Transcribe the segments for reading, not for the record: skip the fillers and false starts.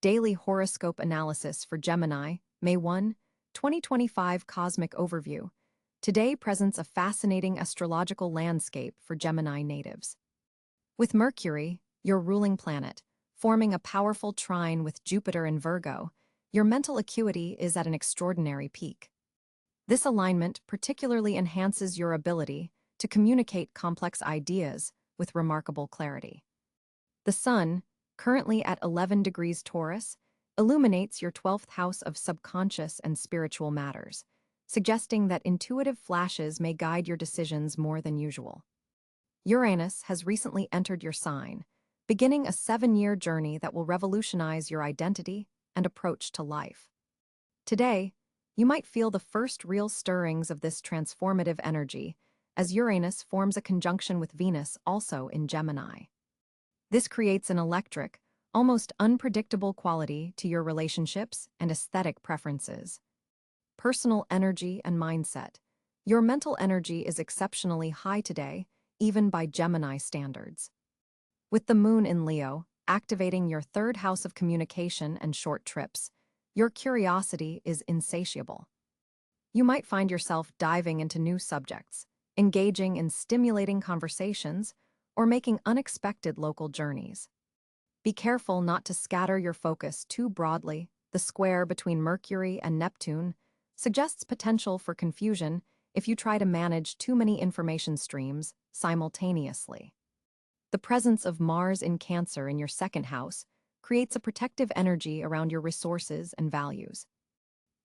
Daily Horoscope Analysis for Gemini, May 1, 2025 Cosmic Overview. Today presents a fascinating astrological landscape for Gemini natives. With Mercury, your ruling planet, forming a powerful trine with Jupiter in Virgo, your mental acuity is at an extraordinary peak. This alignment particularly enhances your ability to communicate complex ideas with remarkable clarity. The Sun, currently at 11 degrees Taurus, illuminates your 12th house of subconscious and spiritual matters, suggesting that intuitive flashes may guide your decisions more than usual. Uranus has recently entered your sign, beginning a 7-year journey that will revolutionize your identity and approach to life. Today, you might feel the first real stirrings of this transformative energy as Uranus forms a conjunction with Venus also in Gemini. This creates an electric, almost unpredictable quality to your relationships and aesthetic preferences. Personal energy and mindset. Your mental energy is exceptionally high today, even by Gemini standards. With the Moon in Leo, activating your 3rd house of communication and short trips, your curiosity is insatiable. You might find yourself diving into new subjects, engaging in stimulating conversations, or making unexpected local journeys. Be careful not to scatter your focus too broadly. The square between Mercury and Neptune suggests potential for confusion if you try to manage too many information streams simultaneously. The presence of Mars in Cáncer in your 2nd house creates a protective energy around your resources and values.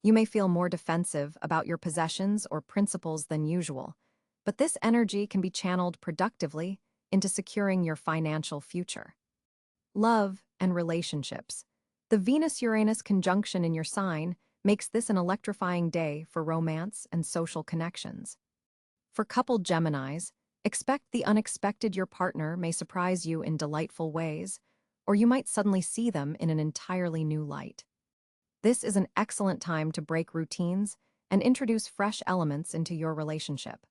You may feel more defensive about your possessions or principles than usual, but this energy can be channeled productively into securing your financial future. Love and relationships. The Venus-Uranus conjunction in your sign makes this an electrifying day for romance and social connections. For coupled Geminis, expect the unexpected. Your partner may surprise you in delightful ways, or you might suddenly see them in an entirely new light. This is an excellent time to break routines and introduce fresh elements into your relationship.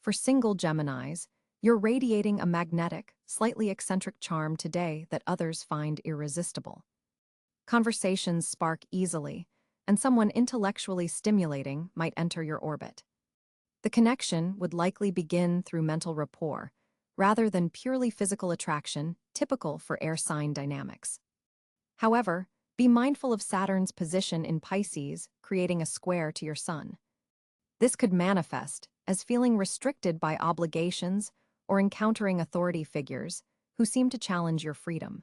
For single Geminis, you're radiating a magnetic, slightly eccentric charm today that others find irresistible. Conversations spark easily, and someone intellectually stimulating might enter your orbit. The connection would likely begin through mental rapport, rather than purely physical attraction, typical for air sign dynamics. However, be mindful of Saturn's position in Pisces, creating a square to your Sun. This could manifest as feeling restricted by obligations or encountering authority figures who seem to challenge your freedom.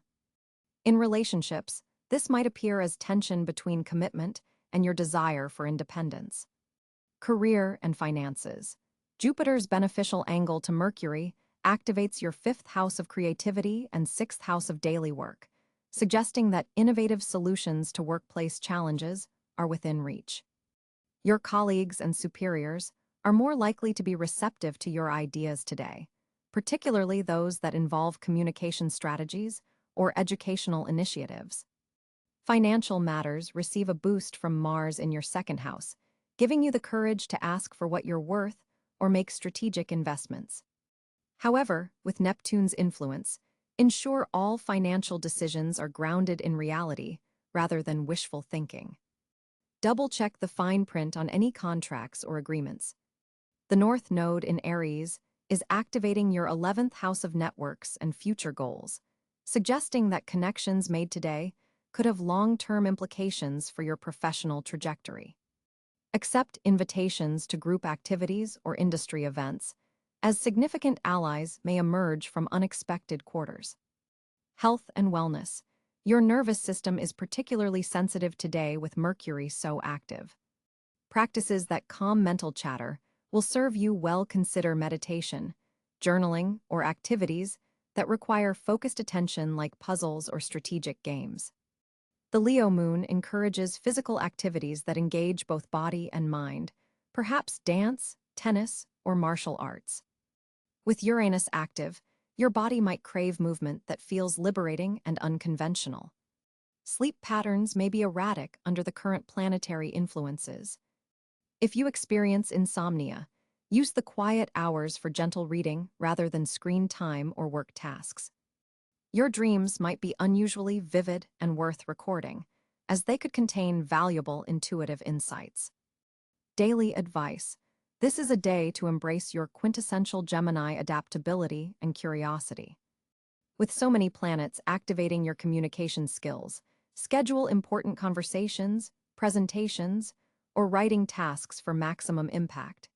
In relationships, this might appear as tension between commitment and your desire for independence. Career and finances. Jupiter's beneficial angle to Mercury activates your 5th house of creativity and 6th house of daily work, suggesting that innovative solutions to workplace challenges are within reach. Your colleagues and superiors are more likely to be receptive to your ideas today, particularly those that involve communication strategies or educational initiatives. Financial matters receive a boost from Mars in your 2nd house, giving you the courage to ask for what you're worth or make strategic investments. However, with Neptune's influence, ensure all financial decisions are grounded in reality rather than wishful thinking. Double-check the fine print on any contracts or agreements. The North Node in Aries is activating your 11th house of networks and future goals, suggesting that connections made today could have long-term implications for your professional trajectory. Accept invitations to group activities or industry events, as significant allies may emerge from unexpected quarters. Health and wellness. Your nervous system is particularly sensitive today with Mercury so active. Practices that calm mental chatter will serve you well. Consider meditation, journaling, or activities that require focused attention like puzzles or strategic games. The Leo moon encourages physical activities that engage both body and mind, perhaps dance, tennis, or martial arts. With Uranus active, your body might crave movement that feels liberating and unconventional. Sleep patterns may be erratic under the current planetary influences. If you experience insomnia, use the quiet hours for gentle reading rather than screen time or work tasks. Your dreams might be unusually vivid and worth recording, as they could contain valuable intuitive insights. Daily advice. This is a day to embrace your quintessential Gemini adaptability and curiosity. With so many planets activating your communication skills, schedule important conversations, presentations, or writing tasks for maximum impact.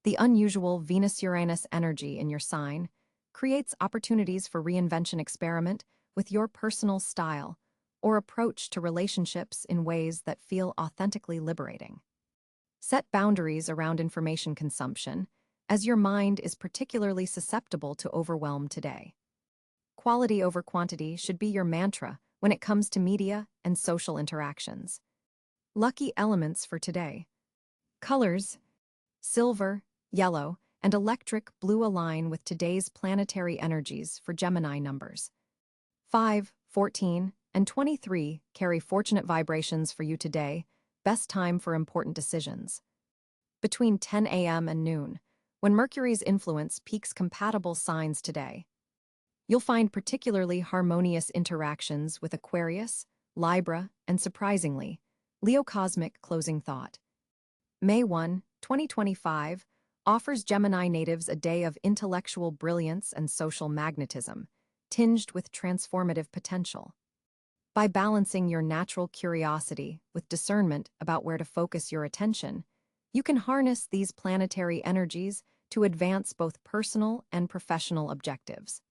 The unusual Venus-Uranus energy in your sign creates opportunities for reinvention experiment with your personal style or approach to relationships in ways that feel authentically liberating. Set boundaries around information consumption, as your mind is particularly susceptible to overwhelm today. Quality over quantity should be your mantra when it comes to media and social interactions. Lucky elements for today. Colors: silver, yellow, and electric blue align with today's planetary energies for Gemini numbers. 5, 14, and 23 carry fortunate vibrations for you today, best time for important decisions. Between 10 a.m. and noon, when Mercury's influence peaks compatible signs today. You'll find particularly harmonious interactions with Aquarius, Libra, and surprisingly, Leo cosmic closing thought. May 1, 2025, offers Gemini natives a day of intellectual brilliance and social magnetism, tinged with transformative potential. By balancing your natural curiosity with discernment about where to focus your attention, you can harness these planetary energies to advance both personal and professional objectives.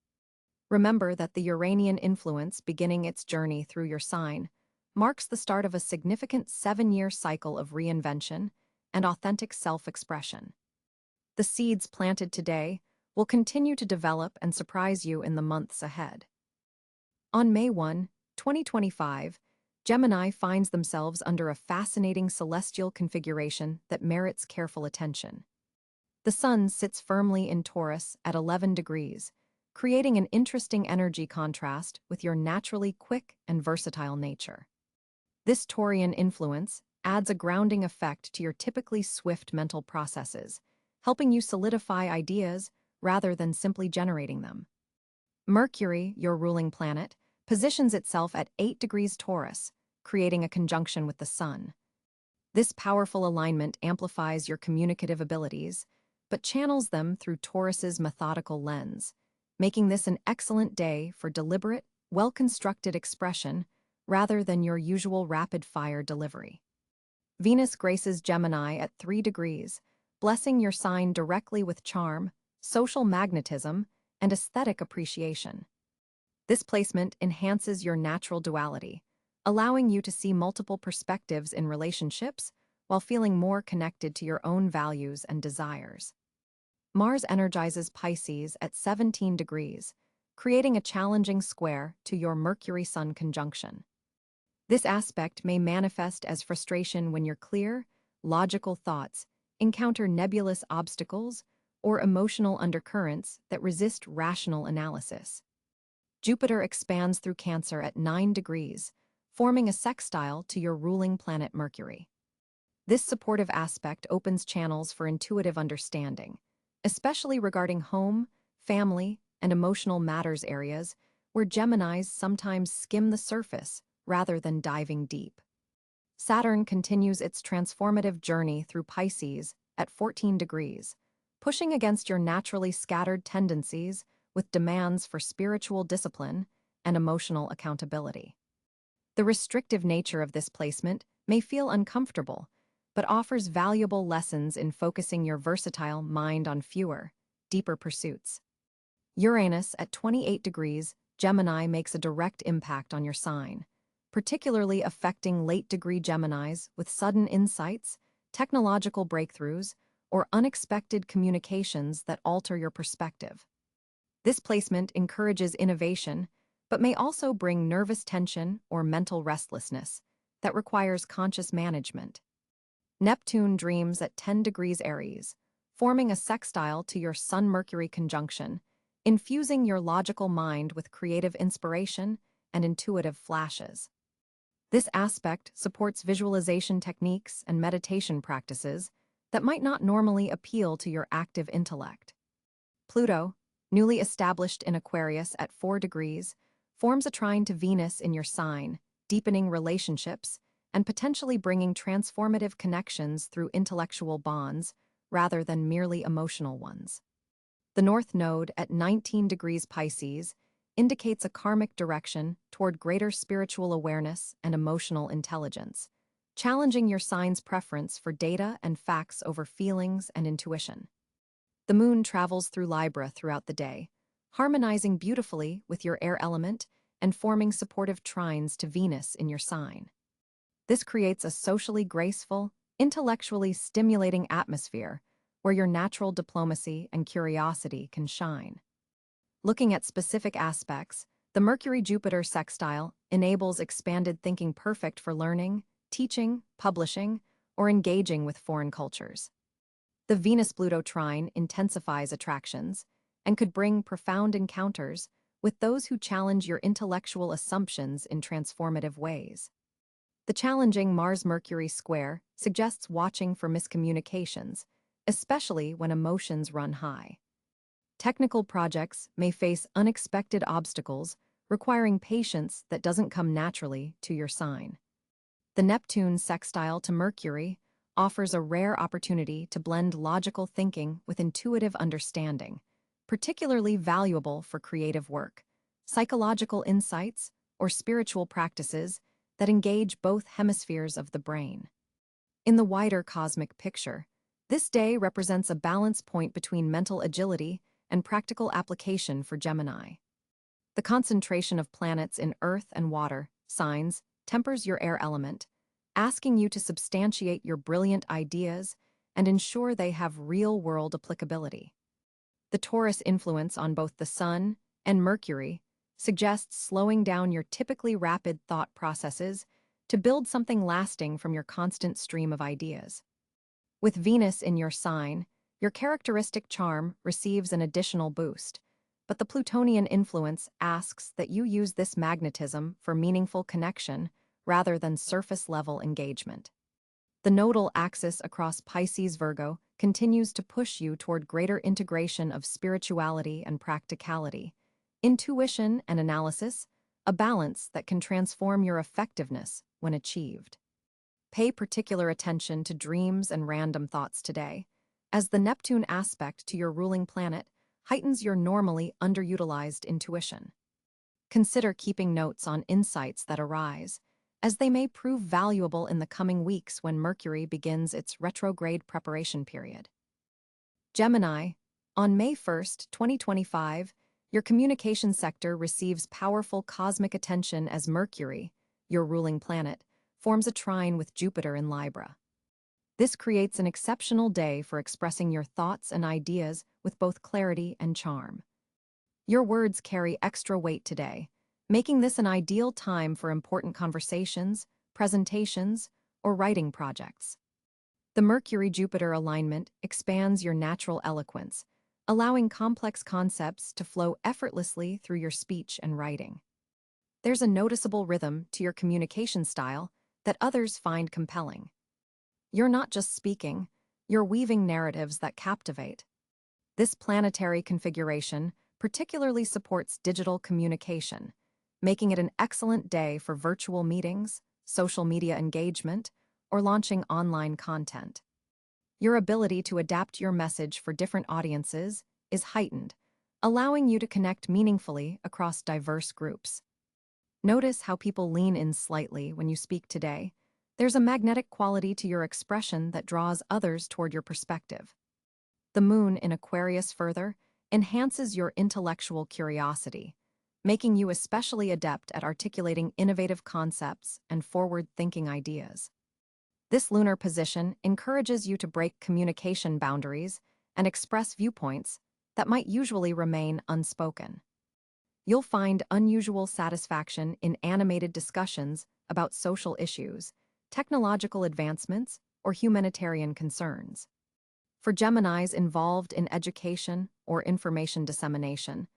Remember that the Uranian influence beginning its journey through your sign marks the start of a significant 7-year cycle of reinvention and authentic self-expression. The seeds planted today will continue to develop and surprise you in the months ahead. On May 1, 2025, Gemini finds themselves under a fascinating celestial configuration that merits careful attention. The Sun sits firmly in Taurus at 11 degrees, creating an interesting energy contrast with your naturally quick and versatile nature. This Taurian influence adds a grounding effect to your typically swift mental processes, helping you solidify ideas rather than simply generating them. Mercury, your ruling planet, positions itself at 8 degrees Taurus, creating a conjunction with the Sun. This powerful alignment amplifies your communicative abilities, but channels them through Taurus's methodical lens, making this an excellent day for deliberate, well-constructed expression rather than your usual rapid-fire delivery. Venus graces Gemini at 3 degrees, blessing your sign directly with charm, social magnetism, and aesthetic appreciation. This placement enhances your natural duality, allowing you to see multiple perspectives in relationships while feeling more connected to your own values and desires. Mars energizes Pisces at 17 degrees, creating a challenging square to your Mercury-Sun conjunction. This aspect may manifest as frustration when your clear, logical thoughts encounter nebulous obstacles or emotional undercurrents that resist rational analysis. Jupiter expands through Cáncer at 9 degrees, forming a sextile to your ruling planet Mercury. This supportive aspect opens channels for intuitive understanding, especially regarding home, family, and emotional matters areas where Geminis sometimes skim the surface rather than diving deep. Saturn continues its transformative journey through Pisces at 14 degrees, pushing against your naturally scattered tendencies with demands for spiritual discipline and emotional accountability. The restrictive nature of this placement may feel uncomfortable, but offers valuable lessons in focusing your versatile mind on fewer, deeper pursuits. Uranus at 28 degrees, Gemini makes a direct impact on your sign, particularly affecting late-degree Geminis with sudden insights, technological breakthroughs, or unexpected communications that alter your perspective. This placement encourages innovation, but may also bring nervous tension or mental restlessness that requires conscious management. Neptune dreams at 10 degrees Aries, forming a sextile to your Sun-Mercury conjunction, infusing your logical mind with creative inspiration and intuitive flashes. This aspect supports visualization techniques and meditation practices that might not normally appeal to your active intellect. Pluto, newly established in Aquarius at 4 degrees, forms a trine to Venus in your sign, deepening relationships and potentially bringing transformative connections through intellectual bonds rather than merely emotional ones. The North Node at 19 degrees Pisces indicates a karmic direction toward greater spiritual awareness and emotional intelligence, challenging your sign's preference for data and facts over feelings and intuition. The moon travels through Libra throughout the day, harmonizing beautifully with your air element and forming supportive trines to Venus in your sign. This creates a socially graceful, intellectually stimulating atmosphere where your natural diplomacy and curiosity can shine. Looking at specific aspects, the Mercury-Jupiter sextile enables expanded thinking perfect for learning, teaching, publishing, or engaging with foreign cultures. The Venus-Pluto trine intensifies attractions and could bring profound encounters with those who challenge your intellectual assumptions in transformative ways. The challenging Mars-Mercury square suggests watching for miscommunications, especially when emotions run high. Technical projects may face unexpected obstacles, requiring patience that doesn't come naturally to your sign. The Neptune sextile to Mercury offers a rare opportunity to blend logical thinking with intuitive understanding, particularly valuable for creative work, psychological insights, or spiritual practices that engage both hemispheres of the brain. In the wider cosmic picture, this day represents a balance point between mental agility and practical application for Gemini. The concentration of planets in earth and water signs tempers your air element, asking you to substantiate your brilliant ideas and ensure they have real-world applicability. The Taurus influence on both the Sun and Mercury suggests slowing down your typically rapid thought processes to build something lasting from your constant stream of ideas. With Venus in your sign, your characteristic charm receives an additional boost, but the Plutonian influence asks that you use this magnetism for meaningful connection rather than surface-level engagement. The nodal axis across Pisces-Virgo continues to push you toward greater integration of spirituality and practicality, intuition and analysis, a balance that can transform your effectiveness when achieved. Pay particular attention to dreams and random thoughts today, as the Neptune aspect to your ruling planet heightens your normally underutilized intuition. Consider keeping notes on insights that arise, as they may prove valuable in the coming weeks when Mercury begins its retrograde preparation period. Gemini, on May 1st, 2025, your communication sector receives powerful cosmic attention as Mercury, your ruling planet, forms a trine with Jupiter in Libra. This creates an exceptional day for expressing your thoughts and ideas with both clarity and charm. Your words carry extra weight today, making this an ideal time for important conversations, presentations, or writing projects. The Mercury-Jupiter alignment expands your natural eloquence, allowing complex concepts to flow effortlessly through your speech and writing. There's a noticeable rhythm to your communication style that others find compelling. You're not just speaking, you're weaving narratives that captivate. This planetary configuration particularly supports digital communication, making it an excellent day for virtual meetings, social media engagement, or launching online content. Your ability to adapt your message for different audiences is heightened, allowing you to connect meaningfully across diverse groups. Notice how people lean in slightly when you speak today. There's a magnetic quality to your expression that draws others toward your perspective. The moon in Aquarius further enhances your intellectual curiosity, making you especially adept at articulating innovative concepts and forward-thinking ideas. This lunar position encourages you to break communication boundaries and express viewpoints that might usually remain unspoken. You'll find unusual satisfaction in animated discussions about social issues, technological advancements, or humanitarian concerns. For Geminis involved in education or information dissemination,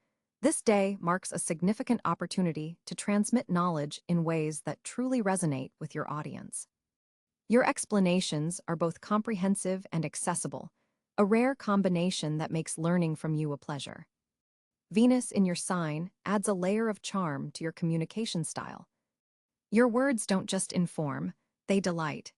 this day marks a significant opportunity to transmit knowledge in ways that truly resonate with your audience. Your explanations are both comprehensive and accessible, a rare combination that makes learning from you a pleasure. Venus in your sign adds a layer of charm to your communication style. Your words don't just inform, they delight.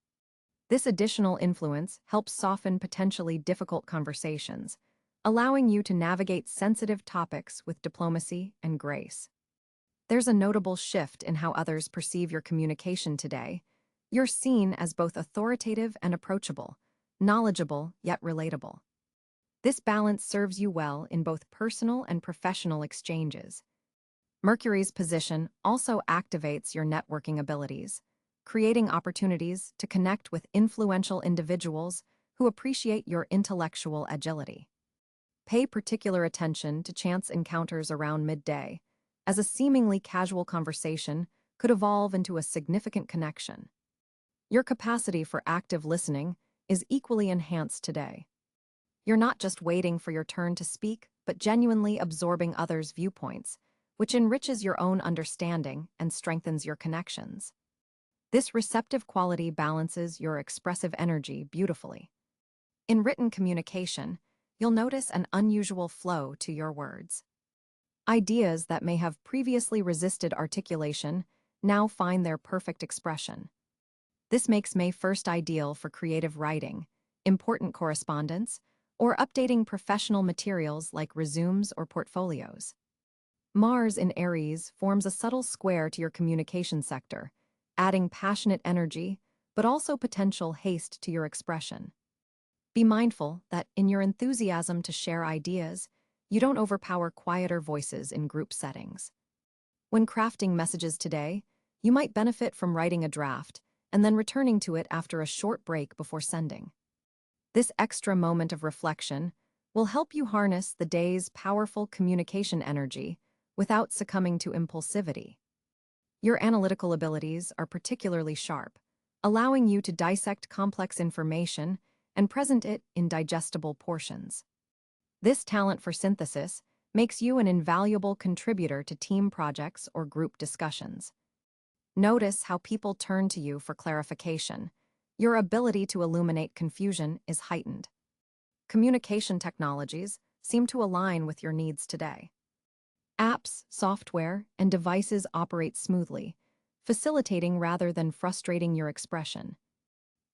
This additional influence helps soften potentially difficult conversations, allowing you to navigate sensitive topics with diplomacy and grace. There's a notable shift in how others perceive your communication today. You're seen as both authoritative and approachable, knowledgeable yet relatable. This balance serves you well in both personal and professional exchanges. Mercury's position also activates your networking abilities, creating opportunities to connect with influential individuals who appreciate your intellectual agility. Pay particular attention to chance encounters around midday, as a seemingly casual conversation could evolve into a significant connection. Your capacity for active listening is equally enhanced today. You're not just waiting for your turn to speak, but genuinely absorbing others' viewpoints, which enriches your own understanding and strengthens your connections. This receptive quality balances your expressive energy beautifully. In written communication, you'll notice an unusual flow to your words. Ideas that may have previously resisted articulation now find their perfect expression. This makes May 1st ideal for creative writing, important correspondence, or updating professional materials like resumes or portfolios. Mars in Aries forms a subtle square to your communication sector, adding passionate energy, but also potential haste to your expression. Be mindful that in your enthusiasm to share ideas, you don't overpower quieter voices in group settings. When crafting messages today, you might benefit from writing a draft and then returning to it after a short break before sending. This extra moment of reflection will help you harness the day's powerful communication energy without succumbing to impulsivity. Your analytical abilities are particularly sharp, allowing you to dissect complex information and present it in digestible portions. This talent for synthesis makes you an invaluable contributor to team projects or group discussions. Notice how people turn to you for clarification. Your ability to illuminate confusion is heightened. Communication technologies seem to align with your needs today. Apps, software, and devices operate smoothly, facilitating rather than frustrating your expression.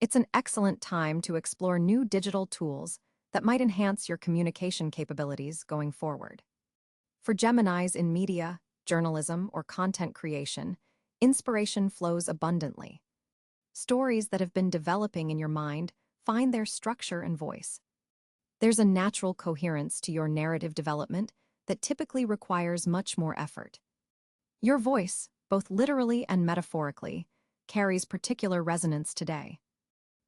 It's an excellent time to explore new digital tools that might enhance your communication capabilities going forward. For Geminis in media, journalism, or content creation, inspiration flows abundantly. Stories that have been developing in your mind find their structure and voice. There's a natural coherence to your narrative development that typically requires much more effort. Your voice, both literally and metaphorically, carries particular resonance today.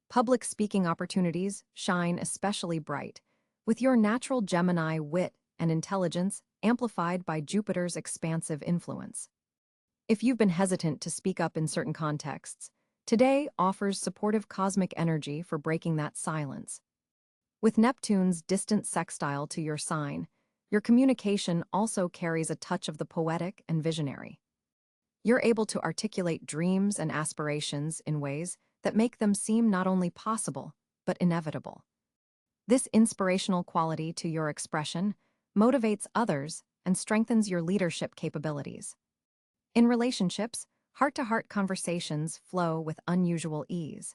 Public speaking opportunities shine especially bright, with your natural Gemini wit and intelligence amplified by Jupiter's expansive influence. If you've been hesitant to speak up in certain contexts, today offers supportive cosmic energy for breaking that silence. With Neptune's distant sextile to your sign, your communication also carries a touch of the poetic and visionary. You're able to articulate dreams and aspirations in ways that make them seem not only possible, but inevitable. This inspirational quality to your expression motivates others and strengthens your leadership capabilities. In relationships, heart-to-heart conversations flow with unusual ease.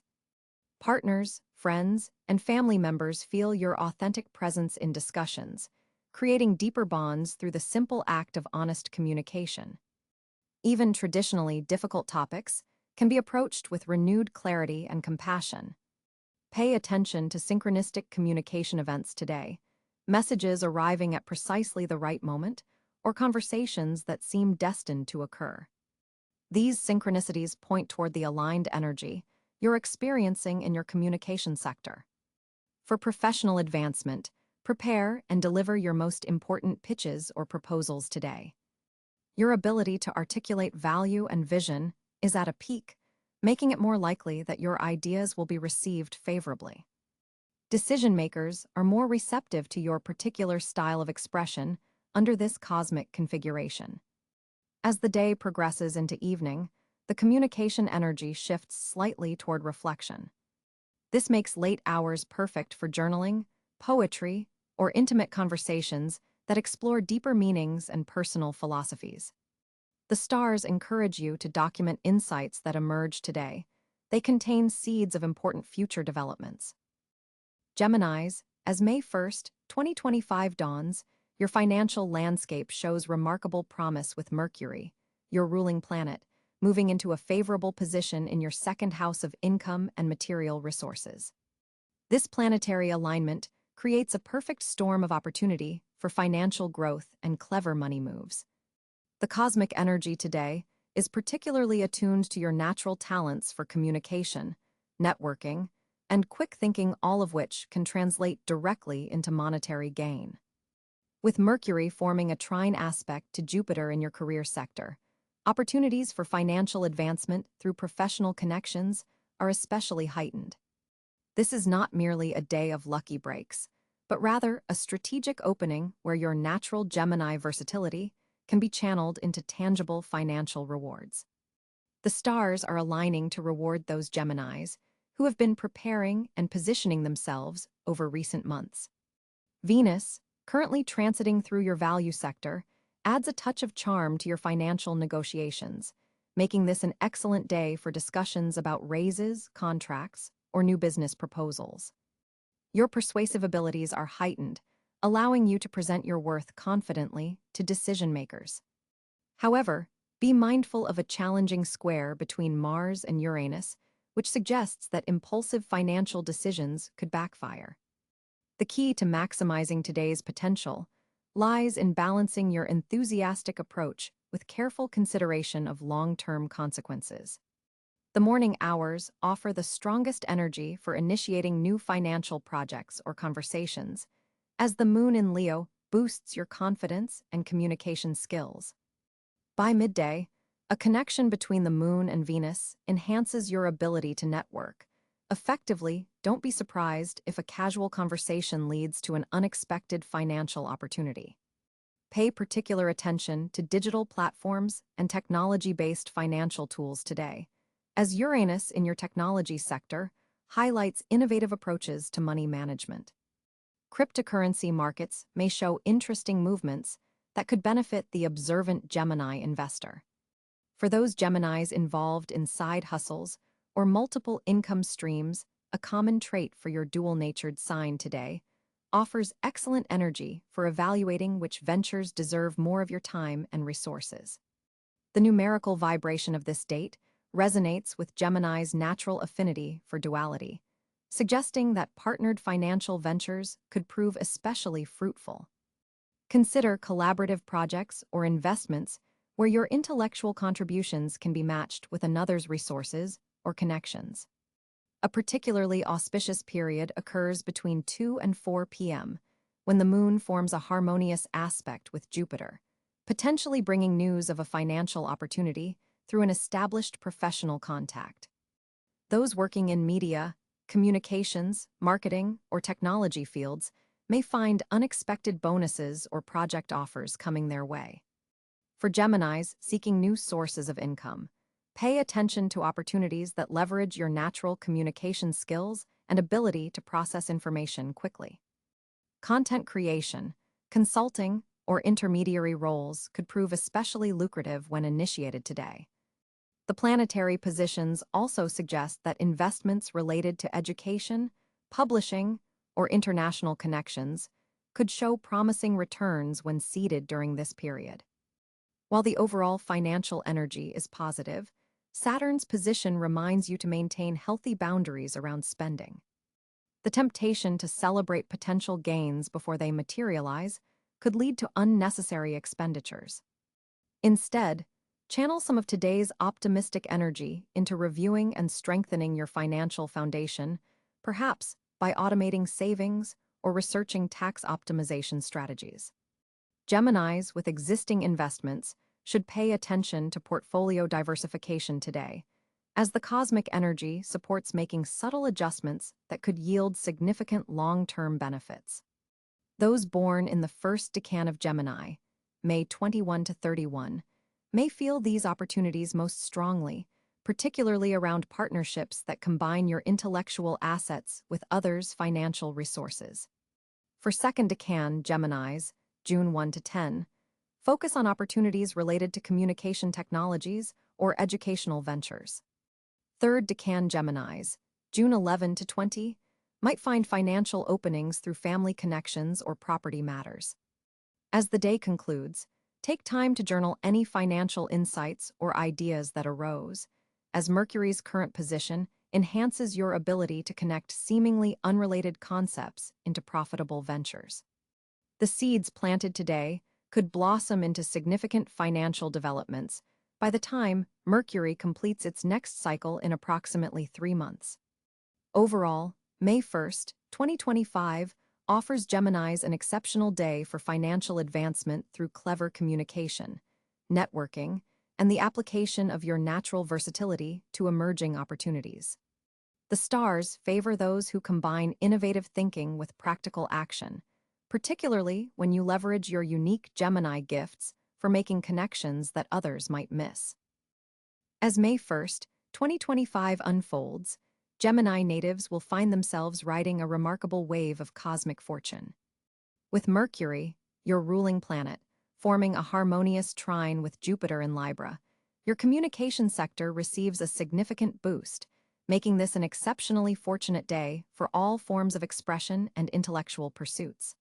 Partners, friends, and family members feel your authentic presence in discussions, creating deeper bonds through the simple act of honest communication. Even traditionally difficult topics can be approached with renewed clarity and compassion. Pay attention to synchronistic communication events today, messages arriving at precisely the right moment, or conversations that seem destined to occur. These synchronicities point toward the aligned energy you're experiencing in your communication sector. For professional advancement, prepare and deliver your most important pitches or proposals today. Your ability to articulate value and vision is at a peak, making it more likely that your ideas will be received favorably. Decision-makers are more receptive to your particular style of expression under this cosmic configuration. As the day progresses into evening, the communication energy shifts slightly toward reflection. This makes late hours perfect for journaling, poetry, or intimate conversations that explore deeper meanings and personal philosophies. The stars encourage you to document insights that emerge today. They contain seeds of important future developments. Geminis, as May 1st, 2025 dawns, your financial landscape shows remarkable promise with Mercury, your ruling planet, moving into a favorable position in your second house of income and material resources. This planetary alignment creates a perfect storm of opportunity for financial growth and clever money moves. The cosmic energy today is particularly attuned to your natural talents for communication, networking, and quick thinking, all of which can translate directly into monetary gain. With Mercury forming a trine aspect to Jupiter in your career sector, opportunities for financial advancement through professional connections are especially heightened. This is not merely a day of lucky breaks, but rather a strategic opening where your natural Gemini versatility can be channeled into tangible financial rewards. The stars are aligning to reward those Geminis who have been preparing and positioning themselves over recent months. Venus, currently transiting through your value sector, adds a touch of charm to your financial negotiations, making this an excellent day for discussions about raises, contracts, or new business proposals. Your persuasive abilities are heightened, allowing you to present your worth confidently to decision makers. However, be mindful of a challenging square between Mars and Uranus, which suggests that impulsive financial decisions could backfire. The key to maximizing today's potential lies in balancing your enthusiastic approach with careful consideration of long-term consequences. The morning hours offer the strongest energy for initiating new financial projects or conversations, as the moon in Leo boosts your confidence and communication skills. By midday, a connection between the moon and Venus enhances your ability to network. Effectively, don't be surprised if a casual conversation leads to an unexpected financial opportunity. Pay particular attention to digital platforms and technology-based financial tools today, as Uranus in your technology sector highlights innovative approaches to money management. Cryptocurrency markets may show interesting movements that could benefit the observant Gemini investor. For those Geminis involved in side hustles or multiple income streams, a common trait for your dual-natured sign today offers excellent energy for evaluating which ventures deserve more of your time and resources. The numerical vibration of this date resonates with Gemini's natural affinity for duality, suggesting that partnered financial ventures could prove especially fruitful. Consider collaborative projects or investments where your intellectual contributions can be matched with another's resources or connections. A particularly auspicious period occurs between 2 and 4 p.m., when the moon forms a harmonious aspect with Jupiter, potentially bringing news of a financial opportunity through an established professional contact. Those working in media, communications, marketing, or technology fields may find unexpected bonuses or project offers coming their way. For Geminis seeking new sources of income, pay attention to opportunities that leverage your natural communication skills and ability to process information quickly. Content creation, consulting, or intermediary roles could prove especially lucrative when initiated today. The planetary positions also suggest that investments related to education, publishing, or international connections could show promising returns when seeded during this period. While the overall financial energy is positive, Saturn's position reminds you to maintain healthy boundaries around spending. The temptation to celebrate potential gains before they materialize could lead to unnecessary expenditures. Instead, channel some of today's optimistic energy into reviewing and strengthening your financial foundation, perhaps by automating savings or researching tax optimization strategies. Geminis with existing investments should pay attention to portfolio diversification today, as the cosmic energy supports making subtle adjustments that could yield significant long-term benefits. Those born in the first decan of Gemini, May 21 to 31, may feel these opportunities most strongly, particularly around partnerships that combine your intellectual assets with others' financial resources. For second decan Geminis, June 1 to 10. Focus on opportunities related to communication technologies or educational ventures. Third decan Geminis, June 11 to 20, might find financial openings through family connections or property matters. As the day concludes, take time to journal any financial insights or ideas that arose, as Mercury's current position enhances your ability to connect seemingly unrelated concepts into profitable ventures. The seeds planted today could blossom into significant financial developments by the time Mercury completes its next cycle in approximately 3 months. Overall, May 1st, 2025 offers Geminis an exceptional day for financial advancement through clever communication, networking, and the application of your natural versatility to emerging opportunities. The stars favor those who combine innovative thinking with practical action, particularly when you leverage your unique Gemini gifts for making connections that others might miss. As May 1st, 2025 unfolds, Gemini natives will find themselves riding a remarkable wave of cosmic fortune. With Mercury, your ruling planet, forming a harmonious trine with Jupiter in Libra, your communication sector receives a significant boost, making this an exceptionally fortunate day for all forms of expression and intellectual pursuits.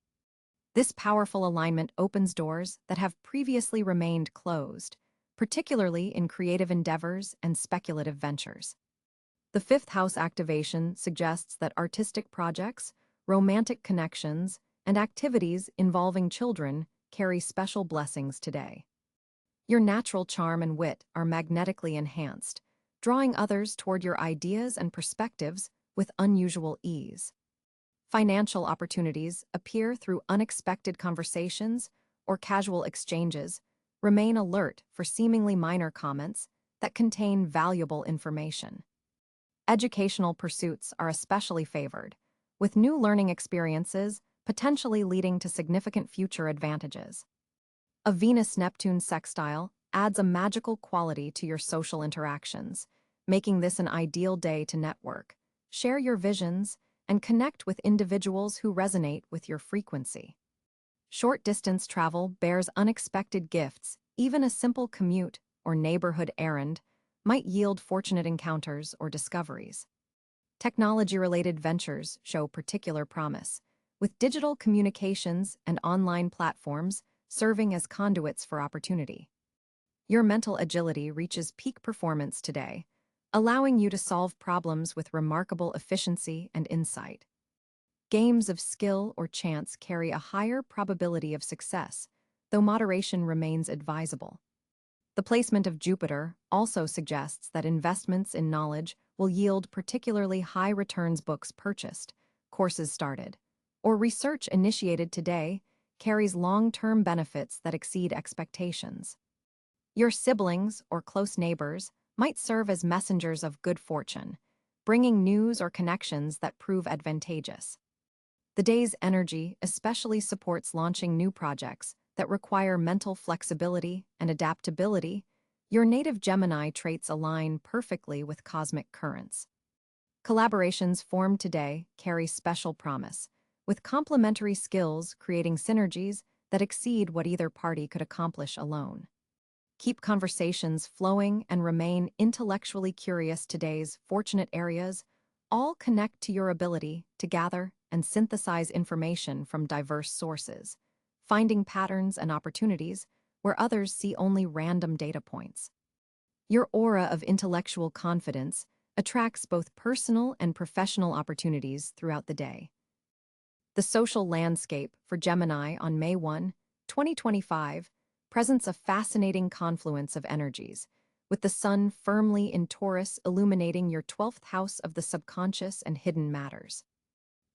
This powerful alignment opens doors that have previously remained closed, particularly in creative endeavors and speculative ventures. The fifth house activation suggests that artistic projects, romantic connections, and activities involving children carry special blessings today. Your natural charm and wit are magnetically enhanced, drawing others toward your ideas and perspectives with unusual ease. Financial opportunities appear through unexpected conversations or casual exchanges. Remain alert for seemingly minor comments that contain valuable information. Educational pursuits are especially favored, with new learning experiences potentially leading to significant future advantages. A Venus-Neptune sextile adds a magical quality to your social interactions, making this an ideal day to network, share your visions, and connect with individuals who resonate with your frequency. Short-distance travel bears unexpected gifts. Even a simple commute or neighborhood errand might yield fortunate encounters or discoveries. Technology-related ventures show particular promise, with digital communications and online platforms serving as conduits for opportunity. Your mental agility reaches peak performance today, allowing you to solve problems with remarkable efficiency and insight. Games of skill or chance carry a higher probability of success, though moderation remains advisable. The placement of Jupiter also suggests that investments in knowledge will yield particularly high returns. Books purchased, courses started, or research initiated today carries long-term benefits that exceed expectations. Your siblings or close neighbors might serve as messengers of good fortune, bringing news or connections that prove advantageous. The day's energy especially supports launching new projects that require mental flexibility and adaptability. Your native Gemini traits align perfectly with cosmic currents. Collaborations formed today carry special promise, with complementary skills creating synergies that exceed what either party could accomplish alone. Keep conversations flowing and remain intellectually curious. Today's fortunate areas all connect to your ability to gather and synthesize information from diverse sources, finding patterns and opportunities where others see only random data points. Your aura of intellectual confidence attracts both personal and professional opportunities throughout the day. The social landscape for Gemini on May 1, 2025, presents a fascinating confluence of energies, with the Sun firmly in Taurus illuminating your 12th house of the subconscious and hidden matters.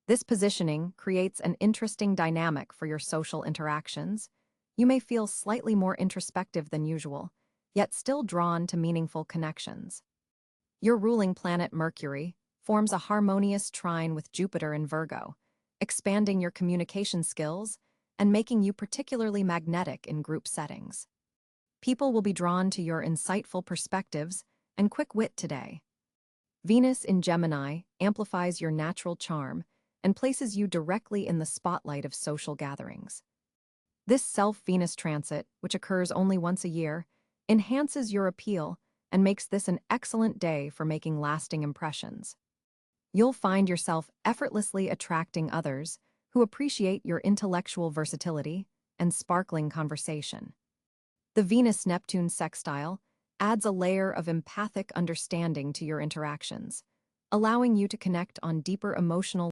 This positioning creates an interesting dynamic for your social interactions. You may feel slightly more introspective than usual, yet still drawn to meaningful connections. Your ruling planet Mercury forms a harmonious trine with Jupiter in Virgo, expanding your communication skills and making you particularly magnetic in group settings. People will be drawn to your insightful perspectives and quick wit today. Venus in Gemini amplifies your natural charm and places you directly in the spotlight of social gatherings. This Self-Venus transit, which occurs only once a year, enhances your appeal and makes this an excellent day for making lasting impressions. You'll find yourself effortlessly attracting others who appreciate your intellectual versatility and sparkling conversation. The Venus-Neptune sextile adds a layer of empathic understanding to your interactions, allowing you to connect on deeper emotional